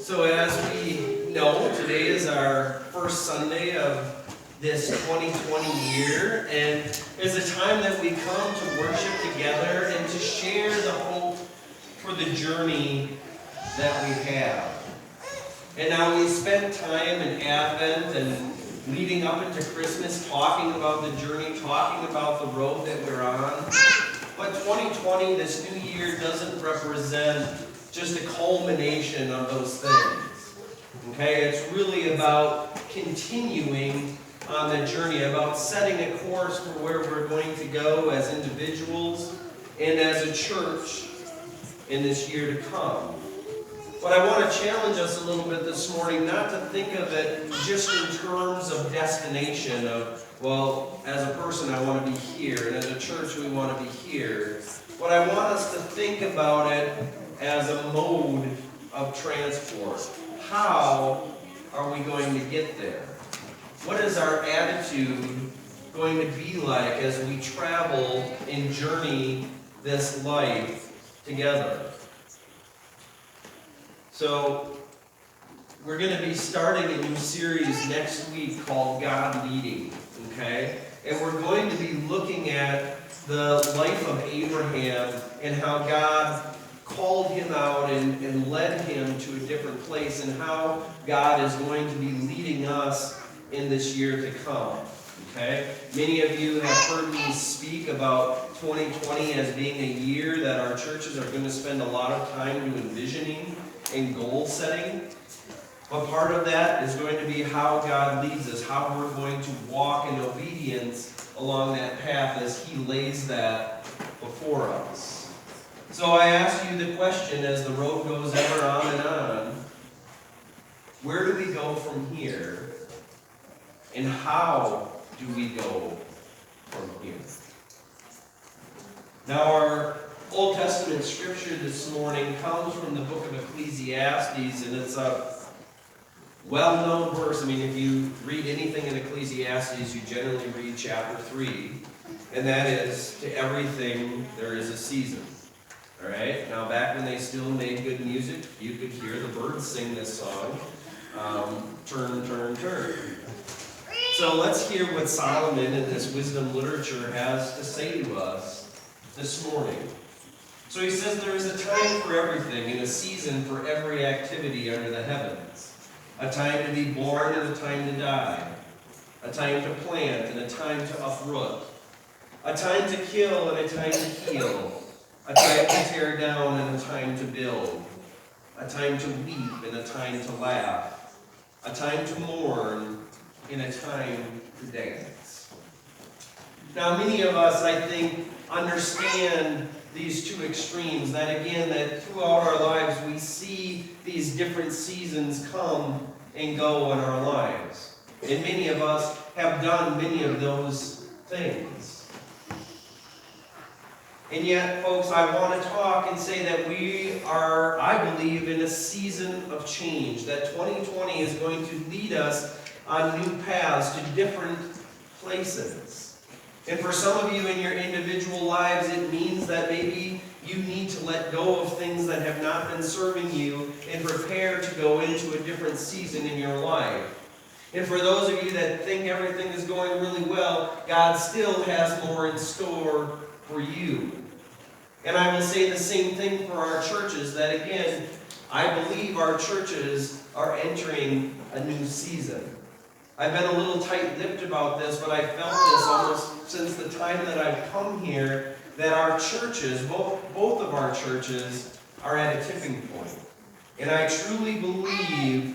So as we know, today is our first Sunday of this 2020 year, and it's a time that we come to worship together and to share the hope for the journey that we have. And now we spent time in Advent and leading up into Christmas talking about the journey, talking about the road that we're on. But 2020, this new year, doesn't represent just a culmination of those things. Okay, it's really about continuing on the journey, about setting a course for where we're going to go as individuals and as a church in this year to come. But I want to challenge us a little bit this morning not to think of it just in terms of destination of, well, as a person I want to be here, and as a church we want to be here. But I want us to think about it as a mode of transport. How are we going to get there? What is our attitude going to be like as we travel and journey this life together? So, we're going to be starting a new series next week called God Leading, okay? And we're going to be looking at the life of Abraham and how God called him out and led him to a different place, and how God is going to be leading us in this year to come, okay? Many of you have heard me speak about 2020 as being a year that our churches are going to spend a lot of time to envisioning and goal setting. But part of that is going to be how God leads us, how we're going to walk in obedience along that path as He lays that before us. So I ask you the question as the road goes ever on and on, where do we go from here? And how do we go from here? Now our Old Testament scripture this morning comes from the book of Ecclesiastes, and it's a well-known verse. I mean, if you read anything in Ecclesiastes, you generally read chapter 3, and that is, to everything there is a season. All right? Now, back when they still made good music, you could hear the birds sing this song, turn, turn, turn. So let's hear what Solomon in this wisdom literature has to say to us this morning. So he says there is a time for everything and a season for every activity under the heavens. A time to be born and a time to die. A time to plant and a time to uproot. A time to kill and a time to heal. A time to tear down and a time to build. A time to weep and a time to laugh. A time to mourn and a time to dance. Now many of us, I think, understand these two extremes, that again, that throughout our lives we see these different seasons come and go in our lives. And many of us have done many of those things. And yet, folks, I want to talk and say that we are, I believe, in a season of change, that 2020 is going to lead us on new paths to different places. And for some of you in your individual lives, it means that maybe you need to let go of things that have not been serving you and prepare to go into a different season in your life. And for those of you that think everything is going really well, God still has more in store for you. And I will say the same thing for our churches, that again, I believe our churches are entering a new season. I've been a little tight-lipped about this, but I felt this almost since the time that I've come here, that our churches, both of our churches, are at a tipping point. And I truly believe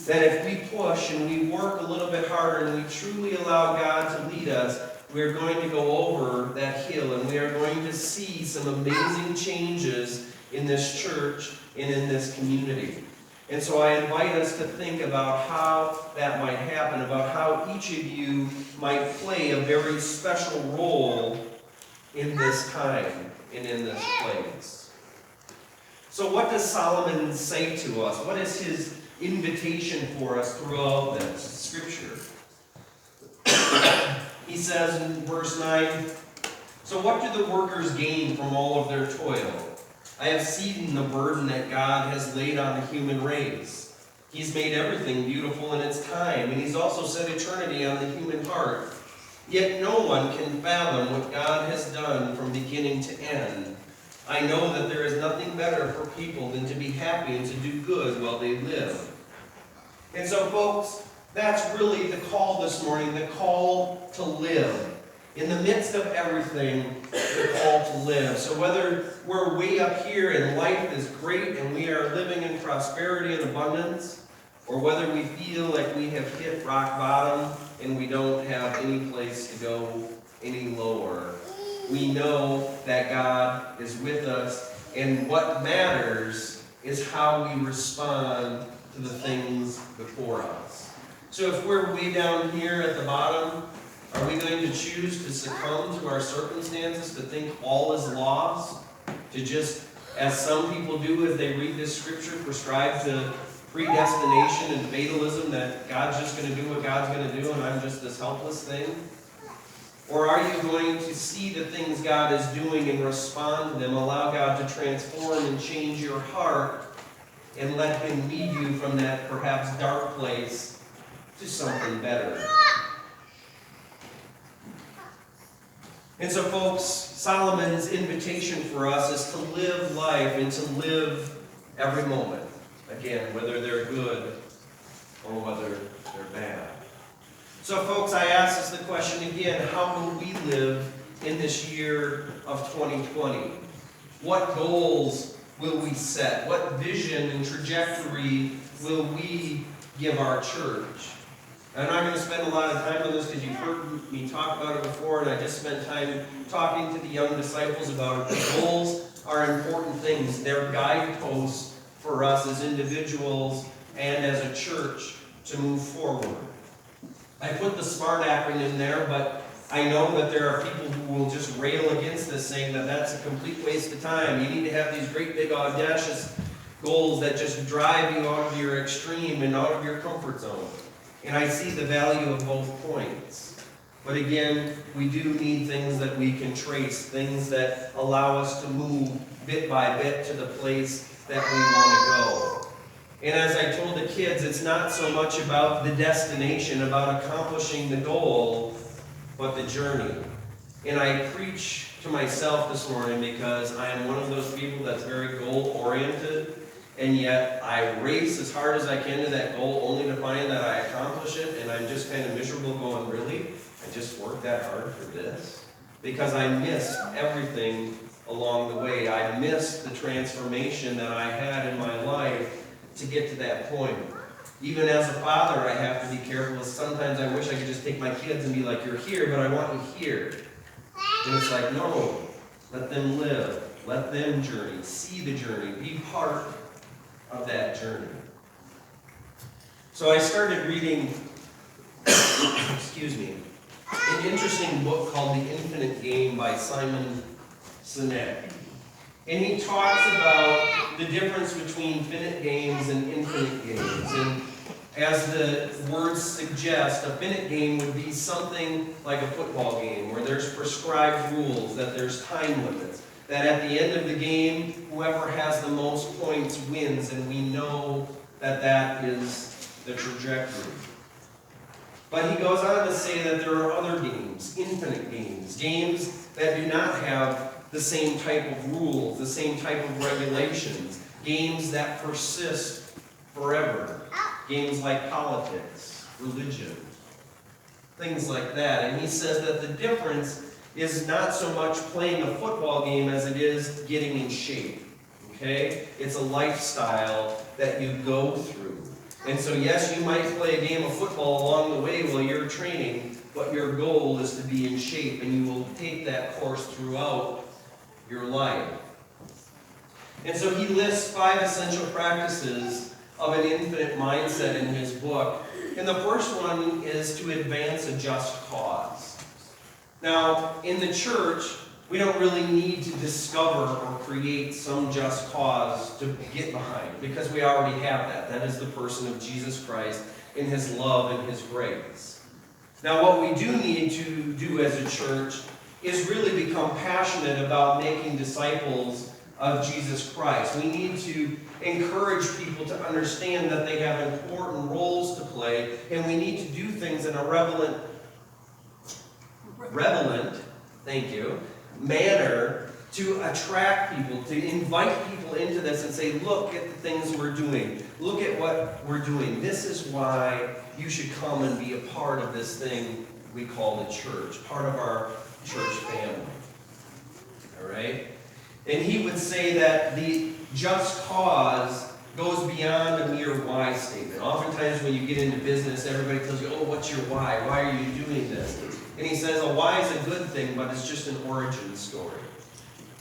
that if we push and we work a little bit harder and we truly allow God to lead us, we're going to go over that hill and we are going to see some amazing changes in this church and in this community. And so I invite us to think about how that might happen, about how each of you might play a very special role in this time and in this place. So what does Solomon say to us? What is his invitation for us throughout this scripture? He says in verse 9, "So what do the workers gain from all of their toil? I have seen the burden that God has laid on the human race. He's made everything beautiful in its time, and He's also set eternity on the human heart. Yet no one can fathom what God has done from beginning to end. I know that there is nothing better for people than to be happy and to do good while they live. And so, folks, that's really the call this morning, the call to live. In the midst of everything, the call to live. So whether we're way up here and life is great and we are living in prosperity and abundance, or whether we feel like we have hit rock bottom and we don't have any place to go any lower, we know that God is with us, and what matters is how we respond to the things before us. So if we're way down here at the bottom, are we going to choose to succumb to our circumstances, to think all is lost, to just, as some people do as they read this scripture, prescribe to predestination and fatalism, that God's just going to do what God's going to do and I'm just this helpless thing? Or are you going to see the things God is doing and respond to them, allow God to transform and change your heart, and let Him lead you from that perhaps dark place to something better? And so, folks, Solomon's invitation for us is to live life and to live every moment. Again, whether they're good or whether they're bad. So, folks, I ask us the question again, how will we live in this year of 2020? What goals will we set? What vision and trajectory will we give our church? I'm not going to spend a lot of time on this because you've heard me talk about it before, and I just spent time talking to the young disciples about it. The goals are important things. They're guideposts for us as individuals and as a church to move forward. I put the SMART acronym there, but I know that there are people who will just rail against this, saying that that's a complete waste of time. You need to have these great big audacious goals that just drive you out of your extreme and out of your comfort zone. And I see the value of both points. But again, we do need things that we can trace, things that allow us to move bit by bit to the place that we want to go. And as I told the kids, it's not so much about the destination, about accomplishing the goal, but the journey. And I preach to myself this morning because I am one of those people that's very goal-oriented, and yet I race as hard as I can to that goal only to find that I accomplish it, and I'm just kind of miserable going, really? I just worked that hard for this? Because I missed everything along the way. I missed the transformation that I had in my life to get to that point. Even as a father, I have to be careful. Sometimes I wish I could just take my kids and be like, you're here, but I want you here. And it's like, no, let them live. Let them journey. See the journey. Be part of that journey. So I started reading, excuse me, an interesting book called The Infinite Game by Simon Sinek. And he talks about the difference between finite games and infinite games. And as the words suggest, a finite game would be something like a football game where there's prescribed rules, that there's time limits, that at the end of the game, whoever has the most points wins, and we know that that is the trajectory. But he goes on to say that there are other games, infinite games, games that do not have the same type of rules, the same type of regulations, games that persist forever, games like politics, religion, things like that. And he says that the difference is not so much playing a football game as it is getting in shape, okay? It's a lifestyle that you go through. And so yes, you might play a game of football along the way while you're training, but your goal is to be in shape, and you will take that course throughout your life. And so he lists 5 essential practices of an infinite mindset in his book. And the first one is to advance a just cause. Now, in the church, we don't really need to discover or create some just cause to get behind, because we already have that. That is the person of Jesus Christ in His love and His grace. Now, what we do need to do as a church is really become passionate about making disciples of Jesus Christ. We need to encourage people to understand that they have important roles to play, and we need to do things in a relevant, thank you, manner to attract people, to invite people into this and say, look at the things we're doing. Look at what we're doing. This is why you should come and be a part of this thing we call the church, part of our church family. All right? And he would say that the just cause goes beyond a mere why statement. Oftentimes when you get into business, everybody tells you, oh, what's your why? Why are you doing this? And he says a why is a good thing, but it's just an origin story.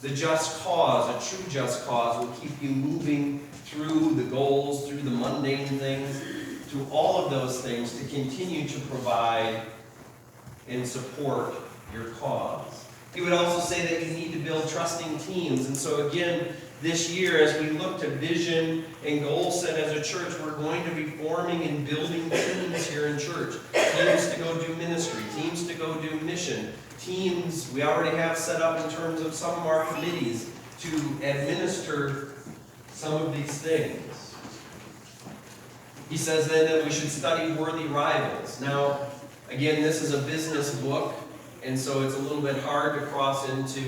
The just cause, a true just cause, will keep you moving through the goals, through the mundane things, through all of those things to continue to provide and support your cause. He would also say that you need to build trusting teams. And so again, this year, as we look to vision and goal set as a church, we're going to be forming and building teams here in church. Teams to go do ministry, teams to go do mission, teams we already have set up in terms of some of our committees to administer some of these things. He says then that we should study worthy rivals. Now, again, this is a business book, and so it's a little bit hard to cross into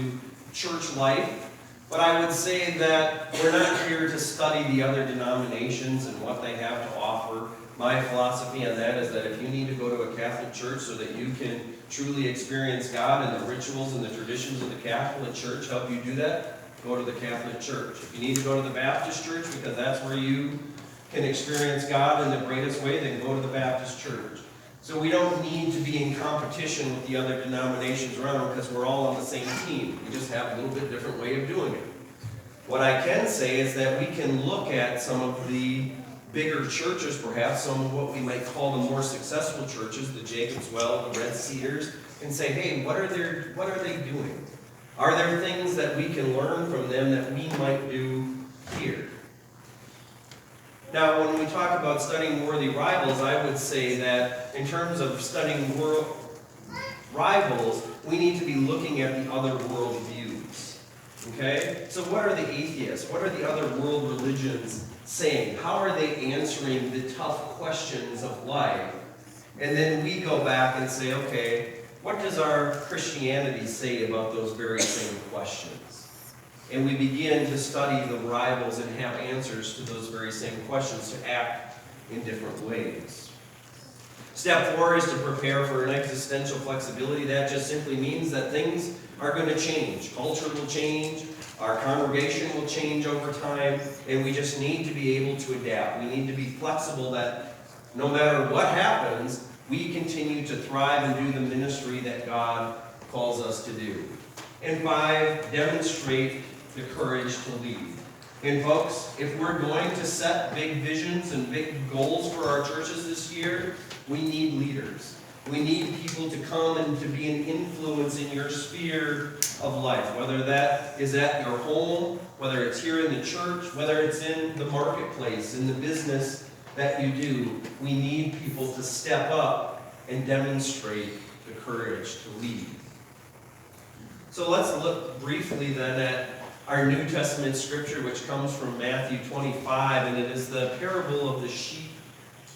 church life. But I would say that we're not here to study the other denominations and what they have to offer. My philosophy on that is that if you need to go to a Catholic church so that you can truly experience God and the rituals and the traditions of the Catholic Church help you do that, go to the Catholic Church. If you need to go to the Baptist Church because that's where you can experience God in the greatest way, then go to the Baptist Church. So we don't need to be in competition with the other denominations around because we're all on the same team. We just have a little bit different way of doing it. What I can say is that we can look at some of the bigger churches, perhaps some of what we might call the more successful churches, the Jacob's Well, the Red Cedars, and say, hey, what are they doing? Are there things that we can learn from them that we might do here? Now, when we talk about studying worthy rivals, I would say that in terms of studying rivals, we need to be looking at the other world views. Okay? So what are the atheists? What are the other world religions saying? How are they answering the tough questions of life? And then we go back and say, okay, what does our Christianity say about those very same questions? And we begin to study the rivals and have answers to those very same questions to act in different ways. Step 4 is to prepare for an existential flexibility. That just simply means that things are going to change. Culture will change. Our congregation will change over time. And we just need to be able to adapt. We need to be flexible that no matter what happens, we continue to thrive and do the ministry that God calls us to do. And 5, demonstrate the courage to lead. And folks, if we're going to set big visions and big goals for our churches this year, we need leaders. We need people to come and to be an influence in your sphere of life, whether that is at your home, whether it's here in the church, whether it's in the marketplace, in the business that you do. We need people to step up and demonstrate the courage to lead. So let's look briefly then at our New Testament scripture, which comes from Matthew 25, and it is the parable of the sheep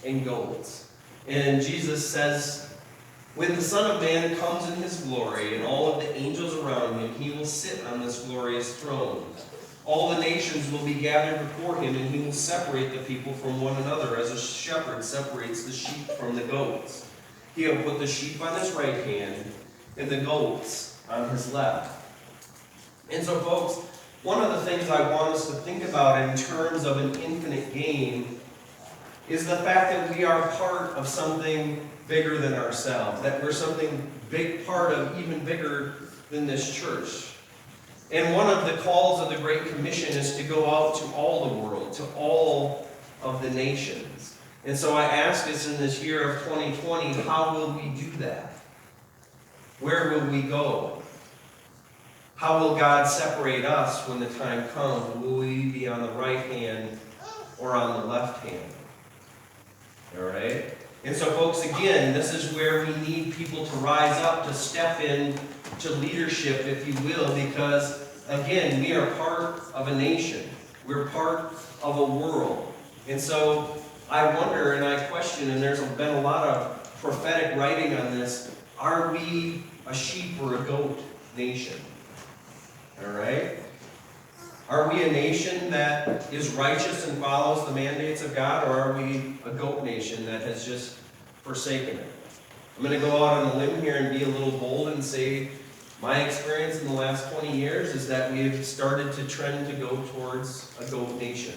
and goats. And Jesus says, when the Son of Man comes in his glory and all of the angels around him, he will sit on this glorious throne. All the nations will be gathered before him, and he will separate the people from one another as a shepherd separates the sheep from the goats. He will put the sheep on his right hand and the goats on his left. And so, folks, one of the things I want us to think about in terms of an infinite game is the fact that we are part of something bigger than ourselves, that we're something big part of, even bigger than this church. And one of the calls of the Great Commission is to go out to all the world, to all of the nations. And so I ask us in this year of 2020, how will we do that? Where will we go? How will God separate us when the time comes? Will we be on the right hand or on the left hand? All right? And so, folks, again, this is where we need people to rise up, to step in to leadership, if you will, because again, we are part of a nation. We're part of a world. And so I wonder and I question, and there's been a lot of prophetic writing on this, are we a sheep or a goat nation? All right? Are we a nation that is righteous and follows the mandates of God, or are we a goat nation that has just forsaken it? I'm going to go out on a limb here and be a little bold and say my experience in the last 20 years is that we've started to trend to go towards a goat nation.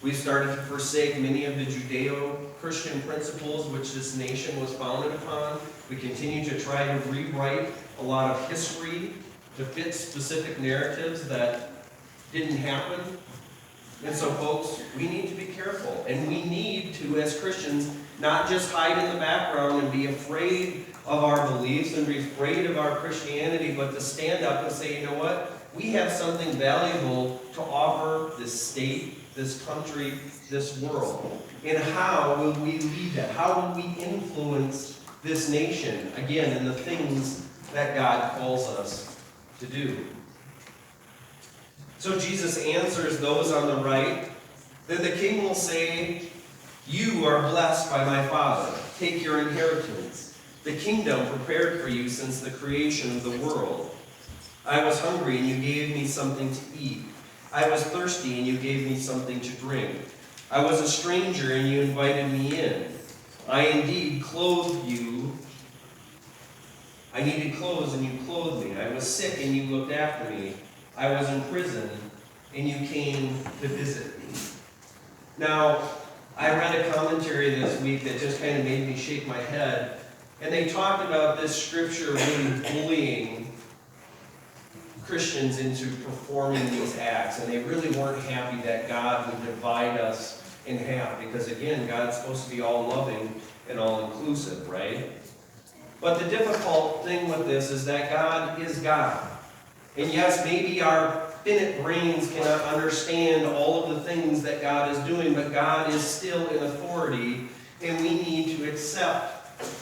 We've started to forsake many of the Judeo-Christian principles which this nation was founded upon. We continue to try to rewrite a lot of history to fit specific narratives that didn't happen. And so, folks, we need to be careful. And we need to, as Christians, not just hide in the background and be afraid of our beliefs and be afraid of our Christianity, but to stand up and say, you know what? We have something valuable to offer this state, this country, this world. And how will we lead that? How will we influence this nation, again, in the things that God calls us to do? So Jesus answers those on the right. Then the king will say, "You are blessed by my Father. Take your inheritance, the kingdom prepared for you since the creation of the world. I was hungry, and you gave me something to eat. I was thirsty, and you gave me something to drink. I was a stranger, and you invited me in. I indeed clothed you. I needed clothes, and you clothed me. I was sick, and you looked after me. I was in prison, and you came to visit me." Now, I read a commentary this week that just kind of made me shake my head. And they talked about this scripture really bullying Christians into performing these acts. And they really weren't happy that God would divide us in half. Because again, God's supposed to be all loving and all inclusive, right? But the difficult thing with this is that God is God. And yes, maybe our finite brains cannot understand all of the things that God is doing, but God is still in authority, and we need to accept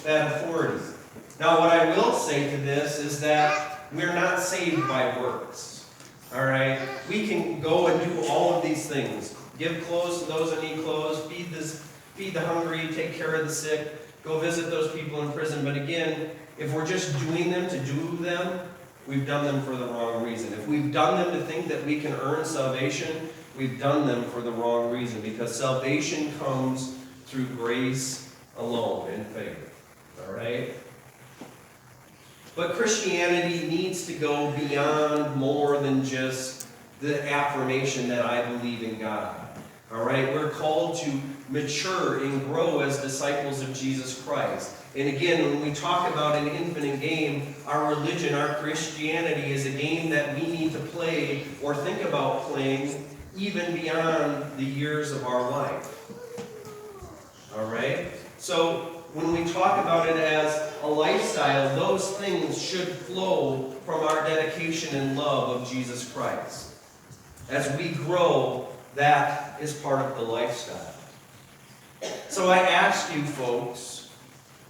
that authority. Now, what I will say to this is that we're not saved by works. All right? We can go and do all of these things. Give clothes to those that need clothes, feed the hungry, take care of the sick, go visit those people in prison. But again, if we're just doing them to do them, we've done them for the wrong reason. If we've done them to think that we can earn salvation, we've done them for the wrong reason, because salvation comes through grace alone, in faith. All right? But Christianity needs to go beyond more than just the affirmation that I believe in God. All right? We're called to mature and grow as disciples of Jesus Christ. And again, when we talk about an infinite game, our religion, our Christianity is a game that we need to play or think about playing even beyond the years of our life. All right? So when we talk about it as a lifestyle, those things should flow from our dedication and love of Jesus Christ. As we grow, that is part of the lifestyle. So I ask you folks,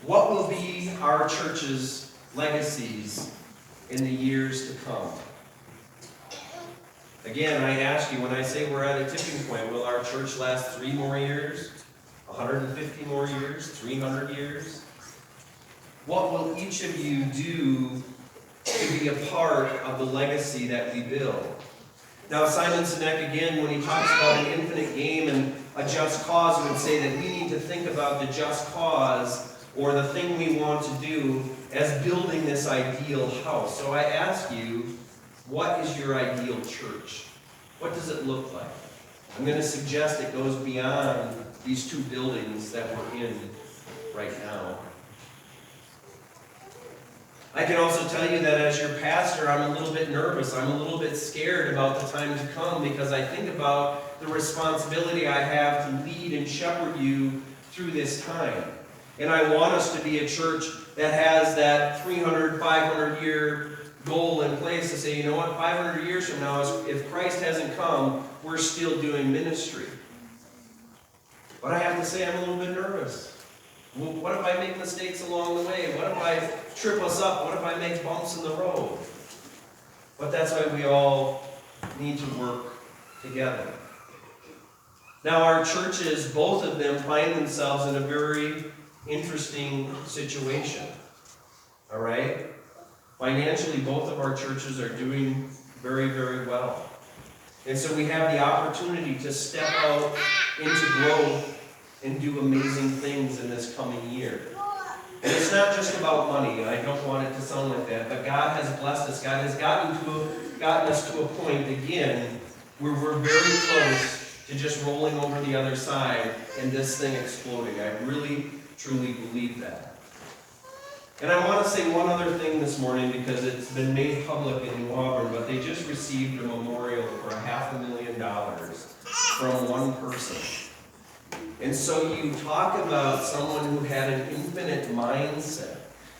what will be our church's legacies in the years to come? Again, I ask you, when I say we're at a tipping point, will our church last 3 more years? 150 more years? 300 years? What will each of you do to be a part of the legacy that we build? Now, Simon Sinek, again, when he talks about an infinite game and a just cause, would say that we need to think about the just cause or the thing we want to do as building this ideal house. So I ask you, what is your ideal church? What does it look like? I'm going to suggest it goes beyond these 2 buildings that we're in right now. I can also tell you that as your pastor, I'm a little bit nervous. I'm a little bit scared about the time to come, because I think about the responsibility I have to lead and shepherd you through this time. And I want us to be a church that has that 300, 500-year goal in place to say, you know what, 500 years from now, if Christ hasn't come, we're still doing ministry. But I have to say, I'm a little bit nervous. Well, what if I make mistakes along the way? What if I trip us up? What if I make bumps in the road? But that's why we all need to work together. Now our churches, both of them, find themselves in a very interesting situation. All right? Financially, both of our churches are doing very, very well. And so we have the opportunity to step out into growth and do amazing things in this coming year. And it's not just about money. I don't want it to sound like that. But God has blessed us. God has gotten us to a point, again, where we're very close to just rolling over the other side and this thing exploding. I really, truly believe that. And I want to say one other thing this morning, because it's been made public in New Auburn, but they just received a memorial for $500,000 from one person. And so you talk about someone who had an infinite mindset,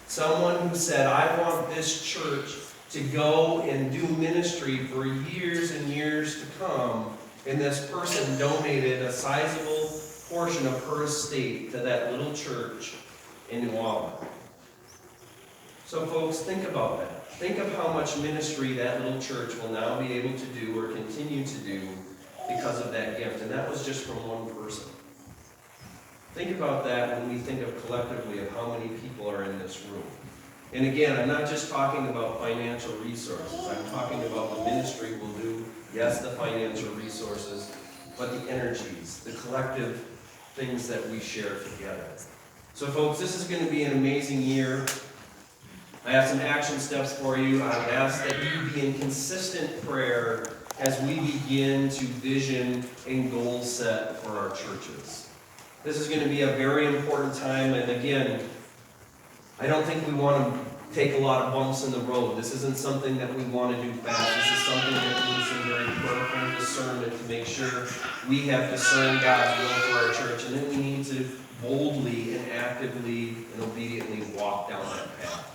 someone who said, I want this church to go and do ministry for years and years to come, and this person donated a sizable portion of her estate to that little church in New Auburn. So folks, think about that. Think of how much ministry that little church will now be able to do or continue to do because of that gift. And that was just from one person. Think about that when we think of collectively of how many people are in this room. And again, I'm not just talking about financial resources. I'm talking about the ministry we'll do. Yes, the financial resources, but the energies, the collective things that we share together. So folks, this is going to be an amazing year. I have some action steps for you. I would ask that you be in consistent prayer as we begin to vision and goal set for our churches. This is going to be a very important time, and again, I don't think we want to take a lot of bumps in the road. This isn't something that we want to do fast. This is something that needs some very prayerful discernment to make sure we have discerned God's will for our church, and then we need to boldly and actively and obediently walk down that path.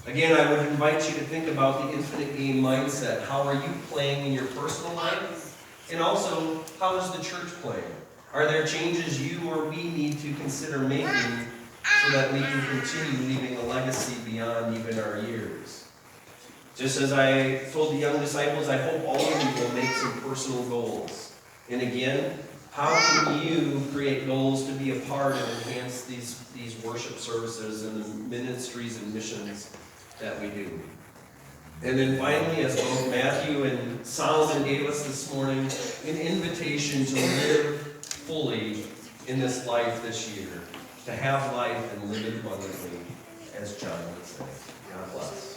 Again, I would invite you to think about the infinite game mindset. How are you playing in your personal life? And also, how is the church playing? Are there changes you or we need to consider making so that we can continue leaving a legacy beyond even our years? Just as I told the young disciples, I hope all of you will make some personal goals. And again, how can you create goals to be a part and enhance these worship services and the ministries and missions that we do? And then finally, as both Matthew and Solomon gave us this morning, an invitation to live fully in this life this year, to have life and live it abundantly, as John would say. God bless.